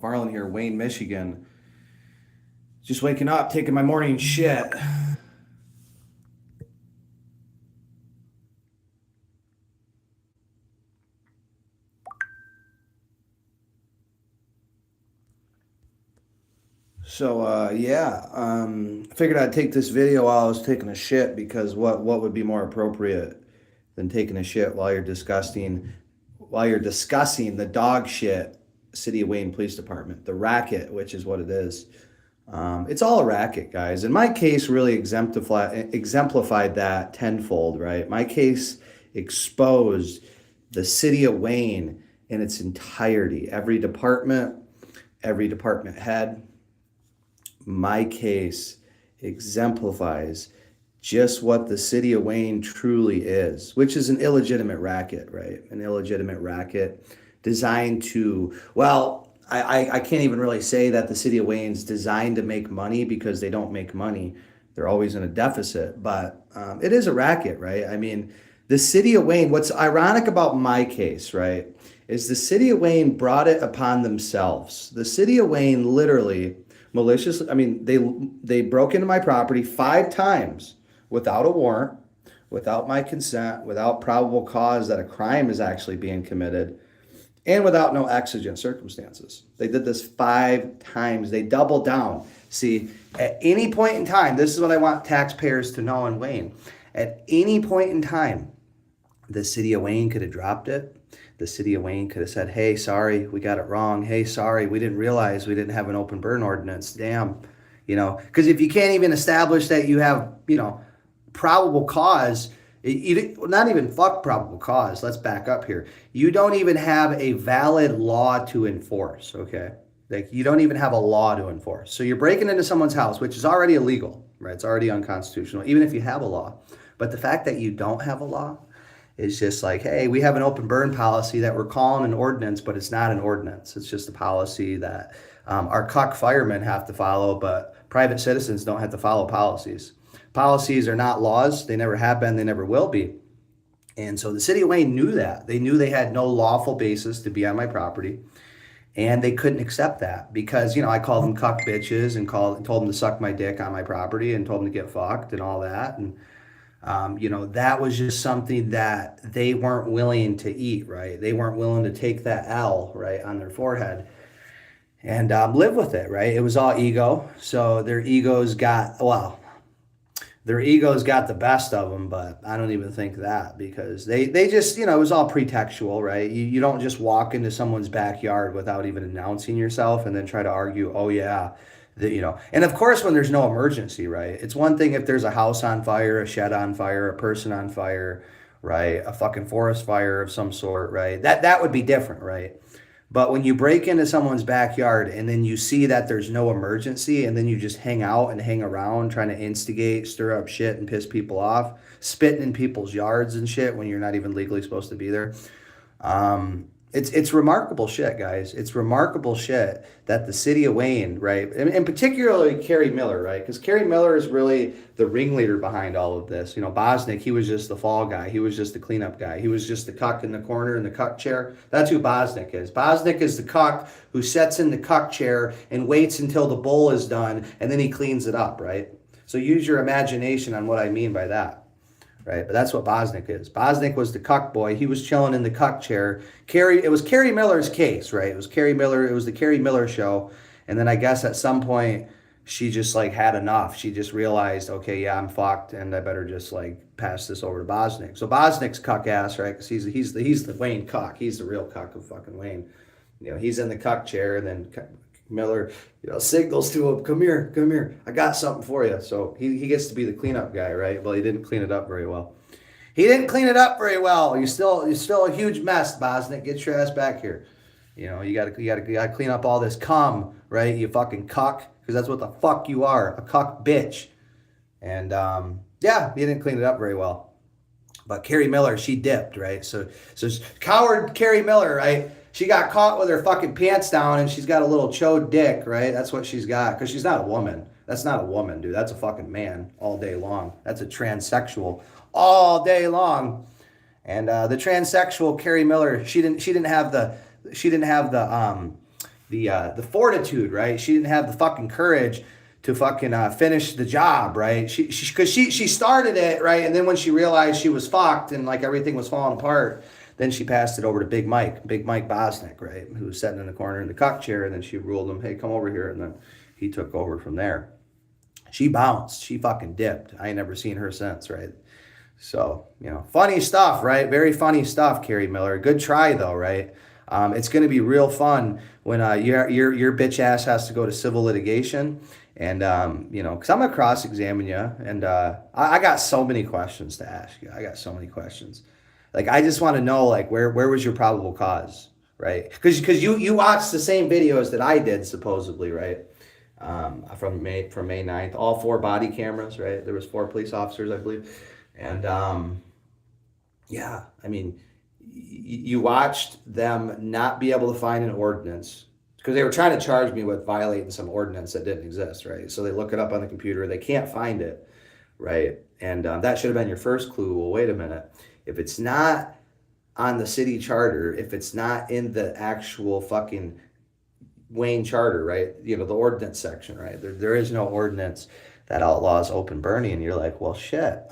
Farland here, Wayne, Michigan. Just waking up, taking my morning shit. I figured I'd take this video while I was taking a shit because what would be more appropriate than taking a shit while you're discussing the dog shit City of Wayne Police Department, the racket, which is what it is. It's all a racket, guys. And my case really exemplified that tenfold, right? My case exposed the City of Wayne in its entirety, every department head. My case exemplifies just what the City of Wayne truly is, which is an illegitimate racket, right? An illegitimate racket designed to, I can't even really say that the City of Wayne's designed to make money because they don't make money. They're always in a deficit, but it is a racket, right? I mean, the City of Wayne, what's ironic about my case, right, is the City of Wayne brought it upon themselves. The City of Wayne literally maliciously, I mean, they broke into my property 5 times without a warrant, without my consent, without probable cause that a crime is actually being committed, and without no exigent circumstances. They did this 5 times. They doubled down. See, at any point in time, this is what I want taxpayers to know in Wayne. At any point in time, the City of Wayne could have dropped it. The City of Wayne could have said, hey, sorry, we got it wrong. Hey, sorry, we didn't realize we didn't have an open burn ordinance. Damn. Because if you can't even establish that you have, probable cause, not even fuck probable cause. Let's back up here. You don't even have a valid law to enforce, okay? Like, you don't even have a law to enforce. So you're breaking into someone's house, which is already illegal, right? It's already unconstitutional, even if you have a law. But the fact that you don't have a law is just like, hey, we have an open burn policy that we're calling an ordinance, but it's not an ordinance. It's just a policy that our cuck firemen have to follow, but private citizens don't have to follow policies. Policies are not laws. They never have been. They never will be. And so the City of Wayne knew that. They knew they had no lawful basis to be on my property. And they couldn't accept that because, I called them cuck bitches and told them to suck my dick on my property and told them to get fucked and all that. And that was just something that they weren't willing to eat, right? They weren't willing to take that L, right, on their forehead and live with it, right? It was all ego. So their egos got the best of them, but I don't even think that because they just, it was all pretextual, right? You don't just walk into someone's backyard without even announcing yourself and then try to argue, oh yeah, and of course, when there's no emergency, right? It's one thing if there's a house on fire, a shed on fire, a person on fire, right? A fucking forest fire of some sort, right? That would be different, right? But when you break into someone's backyard and then you see that there's no emergency and then you just hang out and hang around trying to instigate, stir up shit and piss people off, spitting in people's yards and shit when you're not even legally supposed to be there. It's remarkable shit, guys. It's remarkable shit that the City of Wayne, right, and particularly Kerry Miller, right, because Kerry Miller is really the ringleader behind all of this. Bosnick, he was just the fall guy. He was just the cleanup guy. He was just the cuck in the corner in the cuck chair. That's who Bosnick is. Bosnick is the cuck who sits in the cuck chair and waits until the bowl is done, and then he cleans it up, right? So use your imagination on what I mean by that. Right, but that's what Bosnick is. Bosnick was the cuck boy. He was chilling in the cuck chair. It was Kerry Miller's case, right? It was Kerry Miller. It was the Kerry Miller show. And then I guess at some point she just had enough. She just realized, okay, yeah, I'm fucked, and I better just pass this over to Bosnick. So Bosnick's cuck ass, right? Because he's the Wayne cuck. He's the real cuck of fucking Wayne. He's in the cuck chair, and then Miller, signals to him, come here, I got something for you. So he gets to be the cleanup guy, right? Well, he didn't clean it up very well. You're still a huge mess, Bosnick. Get your ass back here. You gotta clean up all this cum, right? You fucking cuck, because that's what the fuck you are, a cuck bitch. And he didn't clean it up very well. But Kerry Miller, she dipped, right? So coward Kerry Miller, right? She got caught with her fucking pants down and she's got a little chode dick, right? That's what she's got. Because she's not a woman. That's not a woman, dude. That's a fucking man all day long. That's a transsexual all day long. And the transsexual Kerry Miller, she didn't have the the fortitude, right? She didn't have the fucking courage to fucking finish the job, right? She started it, right, and then when she realized she was fucked and like everything was falling apart, then she passed it over to Big Mike Bosnick, right, who was sitting in the corner in the cuck chair, and then she ruled him, hey, come over here, and then he took over from there. She bounced, she fucking dipped. I ain't never seen her since, right? So, funny stuff, right? Very funny stuff, Carrie Miller. Good try though, right? It's going to be real fun when your bitch ass has to go to civil litigation, and because I'm gonna cross examine you, and I got so many questions to ask you. I got so many questions. Like I just want to know, like where was your probable cause, right? Because you watched the same videos that I did supposedly, right? From May 9th, all 4 body cameras, right? There was 4 police officers, I believe, and yeah, I mean, you watched them not be able to find an ordinance because they were trying to charge me with violating some ordinance that didn't exist, right? So they look it up on the computer, they can't find it, right? And that should have been your first clue. Well, wait a minute. If it's not on the city charter, if it's not in the actual fucking Wayne charter, right? The ordinance section, right? There is no ordinance that outlaws open burning. And you're like, well, shit.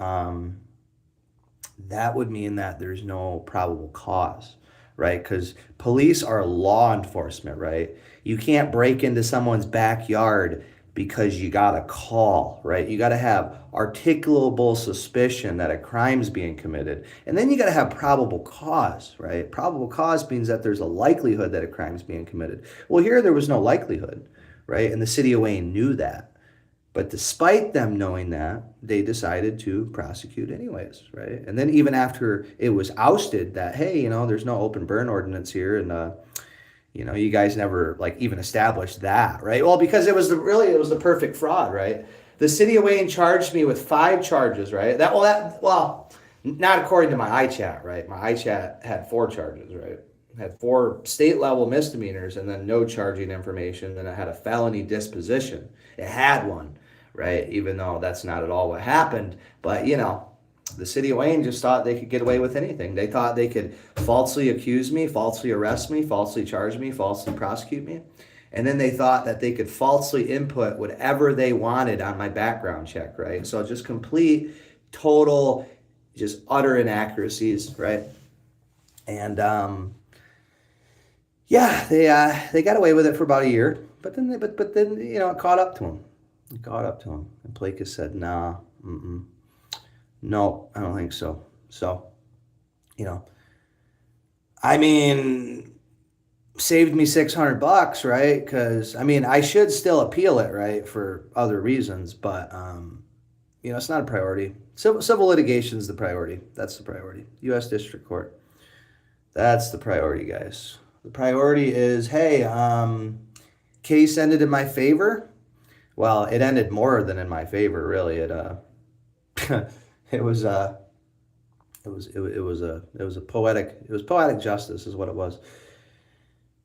That would mean that there's no probable cause, right? Because police are law enforcement, right? You can't break into someone's backyard because you got a call, right? You got to have articulable suspicion that a crime's being committed. And then you got to have probable cause, right? Probable cause means that there's a likelihood that a crime's being committed. Well, here there was no likelihood, right? And the city of Wayne knew that. But despite them knowing that, they decided to prosecute anyways, right? And then even after it was ousted that, hey, there's no open burn ordinance here, and you guys never like even established that, right? Well, because it was the perfect fraud, right? The city of Wayne charged me with 5 charges, right? Well, not according to my iChat, right? My iChat had 4 charges, right? Had 4 state level misdemeanors and then no charging information. Then it had a felony disposition. It had one, right? Even though that's not at all what happened. But, the city of Wayne just thought they could get away with anything. They thought they could falsely accuse me, falsely arrest me, falsely charge me, falsely prosecute me. And then they thought that they could falsely input whatever they wanted on my background check, right? So just complete, total, just utter inaccuracies, right? And yeah, they got away with it for about a year, but then it caught up to them. It caught up to them, and Plakas said, "Nah, no, I don't think so." So, I mean, saved me $600, right? Because I should still appeal it, right, for other reasons, but it's not a priority. Civil litigation is the priority. That's the priority. U.S. District Court. That's the priority, guys. The priority is, hey, case ended in my favor. Well, it ended more than in my favor, really. It it was poetic justice is what it was.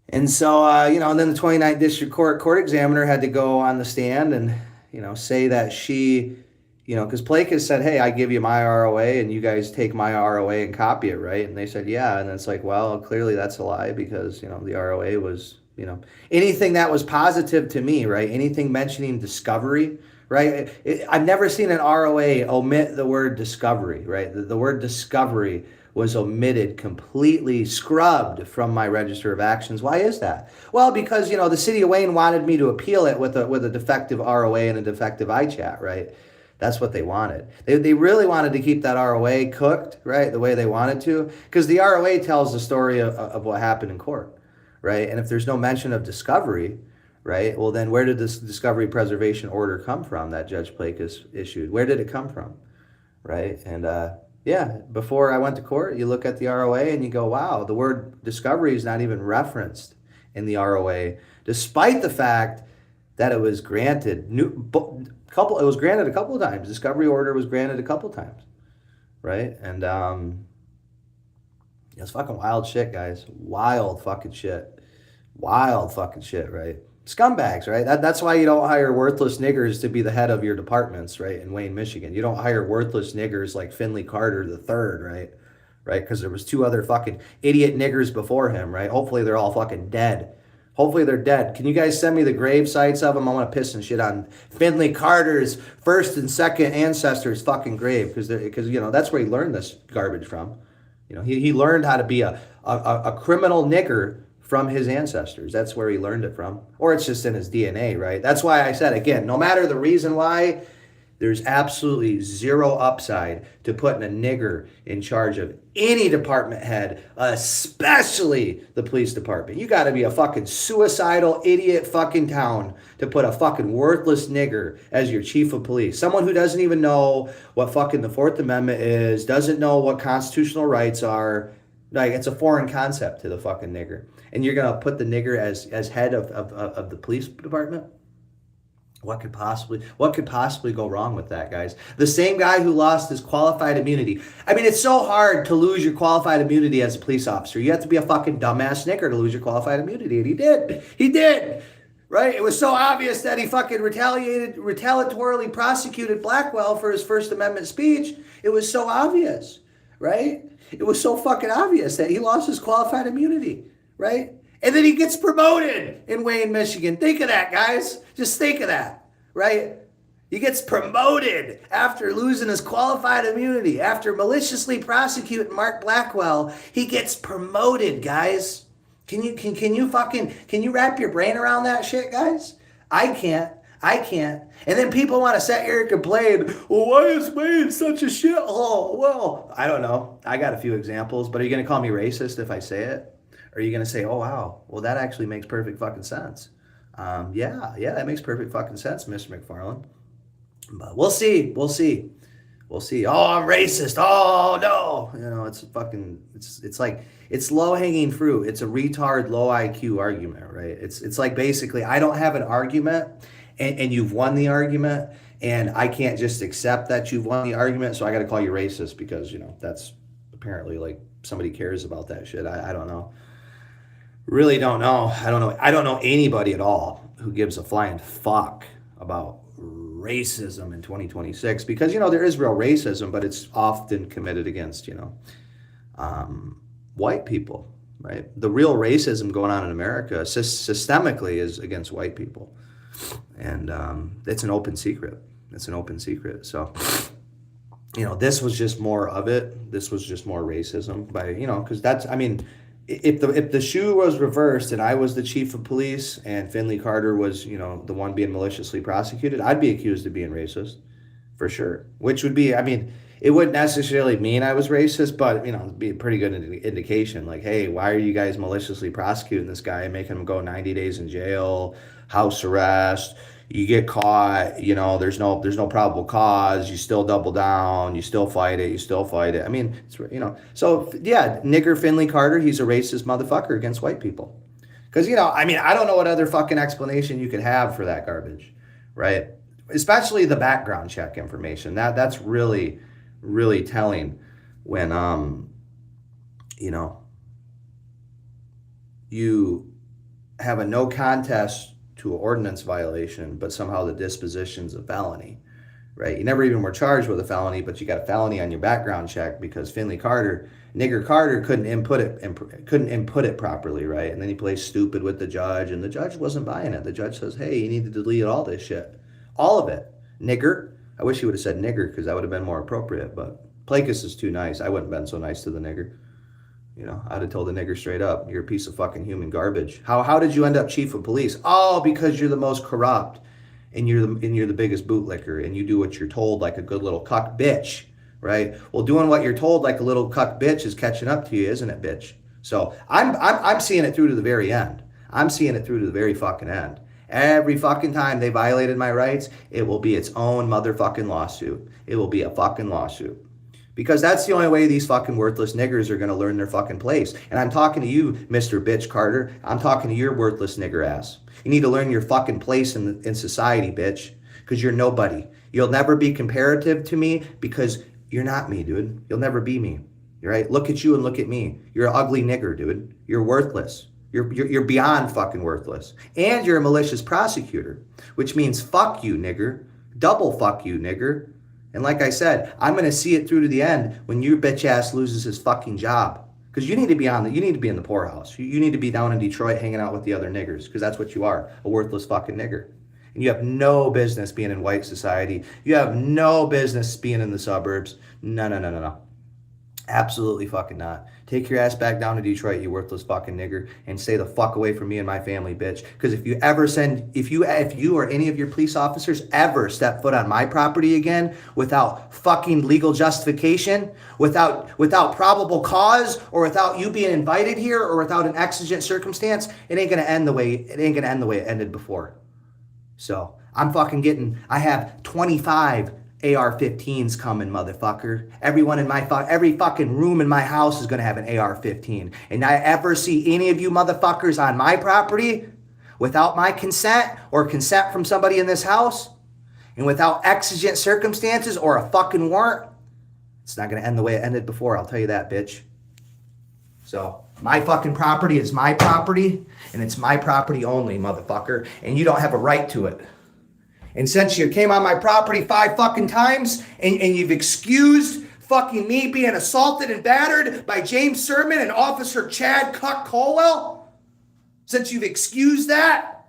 And so and then the 29th District Court examiner had to go on the stand and say that she, because Plakas said, hey, I give you my ROA and you guys take my ROA and copy it, right? And they said, yeah. And it's like, well, clearly that's a lie because, the ROA was, anything that was positive to me, right? Anything mentioning discovery, right? I've never seen an ROA omit the word discovery, right? The word discovery was omitted, completely scrubbed from my register of actions. Why is that? Well, because, the city of Wayne wanted me to appeal it with a defective ROA and a defective iChat, right? That's what they wanted. They really wanted to keep that ROA cooked, right, the way they wanted to, because the ROA tells the story of what happened in court, right? And if there's no mention of discovery, right, well, then where did this discovery preservation order come from that Judge Plakas issued? Where did it come from, right? And yeah, before I went to court, you look at the ROA and you go, wow, the word discovery is not even referenced in the ROA, despite the fact that it was granted it was granted a couple of times. Discovery order was granted a couple of times, right? And it's fucking wild shit, guys. Wild fucking shit, right? Scumbags, right? That's why you don't hire worthless niggers to be the head of your departments, right? In Wayne, Michigan, you don't hire worthless niggers like Finley Carter III, right? Right? Because there was 2 other fucking idiot niggers before him, right? Hopefully they're all fucking dead. Hopefully they're dead. Can you guys send me the grave sites of them? I want to piss and shit on Finley Carter's first and second ancestors' fucking grave because you know that's where he learned this garbage from. You know, he learned how to be a criminal nigger from his ancestors. That's where he learned it from. Or it's just in his DNA, right? That's why I said, again, no matter the reason why, there's absolutely zero upside to putting a nigger in charge of any department head, especially the police department. You got to be a fucking suicidal idiot fucking town to put a fucking worthless nigger as your chief of police. Someone who doesn't even know what fucking the Fourth Amendment is, doesn't know what constitutional rights are. Like, it's a foreign concept to the fucking nigger. And you're going to put the nigger as head of the police department? What could possibly go wrong with that, guys? The same guy who lost his qualified immunity. I mean, it's so hard to lose your qualified immunity as a police officer. You have to be a fucking dumbass nigger to lose your qualified immunity, and he did. He did. Right? It was so obvious that he fucking retaliatorily prosecuted Blackwell for his First Amendment speech. It was so obvious, right? It was so fucking obvious that he lost his qualified immunity, right? And then he gets promoted in Wayne, Michigan. Think of that, guys. Just think of that, right? He gets promoted after losing his qualified immunity. After maliciously prosecuting Mark Blackwell, he gets promoted, guys. Can you wrap your brain around that shit, guys? I can't. And then people want to sit here and complain, well, why is Wayne such a shithole? Well, I don't know. I got a few examples, but are you going to call me racist if I say it? Or are you going to say, oh, wow, well, that actually makes perfect fucking sense? Yeah, that makes perfect fucking sense, Mr. McFarland. But we'll see. Oh, I'm racist. Oh, no. You know, it's like, it's low-hanging fruit. It's a retard, low IQ argument, right? It's like basically, I don't have an argument, and you've won the argument, and I can't just accept that you've won the argument, so I got to call you racist because, you know, that's apparently like somebody cares about that shit. I don't know. Really don't know. I don't know anybody at all who gives a flying fuck about racism in 2026 because, you know, there is real racism, but it's often committed against, you know, white people, right? The real racism going on in America systemically is against white people. And it's an open secret. So, you know, this was just more of it. This was just more racism by, you know, because that's, I mean, if the shoe was reversed and I was the chief of police and Finley Carter was, you know, the one being maliciously prosecuted, I'd be accused of being racist for sure. Which would be, I mean, it wouldn't necessarily mean I was racist, but, you know, it'd be a pretty good indication. Like, hey, why are you guys maliciously prosecuting this guy and making him go 90 days in jail, house arrest? You get caught, you know, there's no probable cause, you still double down, you still fight it. I mean, it's, you know, so yeah, nigger Finley Carter, he's a racist motherfucker against white people. Because, you know, I mean, I don't know what other fucking explanation you could have for that garbage, right? Especially the background check information. That's really, really telling when, you know, you have a no contest to an ordinance violation, but somehow the disposition's a felony, right? You never even were charged with a felony, but you got a felony on your background check because Finley Carter, nigger Carter, couldn't input it properly, right? And then he plays stupid with the judge, and the judge wasn't buying it. The judge says, hey, you need to delete all this shit, all of it, nigger. I wish he would have said nigger because that would have been more appropriate, but Placus is too nice. I wouldn't have been so nice to the nigger. You know, I'd have told the nigger straight up, you're a piece of fucking human garbage. How did you end up chief of police? Oh, because you're the most corrupt and you're the biggest bootlicker and you do what you're told like a good little cuck bitch, right? Well, doing what you're told like a little cuck bitch is catching up to you, isn't it, bitch? So I'm seeing it through to the very end. I'm seeing it through to the very fucking end. Every fucking time they violated my rights, it will be its own motherfucking lawsuit. It will be a fucking lawsuit. Because that's the only way these fucking worthless niggers are going to learn their fucking place. And I'm talking to you, Mr. Bitch Carter. I'm talking to your worthless nigger ass. You need to learn your fucking place in society, bitch. Because you're nobody. You'll never be comparative to me because you're not me, dude. You'll never be me. Right? Look at you and look at me. You're an ugly nigger, dude. You're worthless. You're beyond fucking worthless. And you're a malicious prosecutor. Which means fuck you, nigger. Double fuck you, nigger. And like I said, I'm going to see it through to the end when your bitch ass loses his fucking job. Because you need to be in the poorhouse. You need to be down in Detroit hanging out with the other niggers, because that's what you are, a worthless fucking nigger. And you have no business being in white society. You have no business being in the suburbs. No. Absolutely fucking not. Take your ass back down to Detroit, you worthless fucking nigger, and stay the fuck away from me and my family, bitch. Because if you or any of your police officers ever step foot on my property again without fucking legal justification, without probable cause, or without you being invited here, or without an exigent circumstance, it ain't gonna end the way it ended before. So I have 25 AR-15s coming, motherfucker. Every fucking room in my house is gonna have an AR-15. And I ever see any of you motherfuckers on my property without my consent or consent from somebody in this house, and without exigent circumstances or a fucking warrant, it's not gonna end the way it ended before, I'll tell you that, bitch. So my fucking property is my property, and it's my property only, motherfucker, and you don't have a right to it. And since you came on my property 5 fucking times, and you've excused fucking me being assaulted and battered by James Sermon and Officer Chad Cuck Colwell, since you've excused that,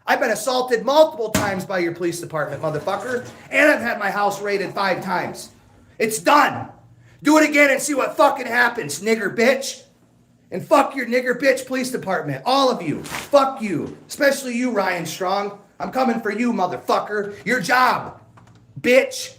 I've been assaulted multiple times by your police department, motherfucker, and I've had my house raided 5 times. It's done. Do it again and see what fucking happens, nigger bitch. And fuck your nigger bitch police department. All of you. Fuck you. Especially you, Ryan Strong. I'm coming for you, motherfucker. Your job, bitch.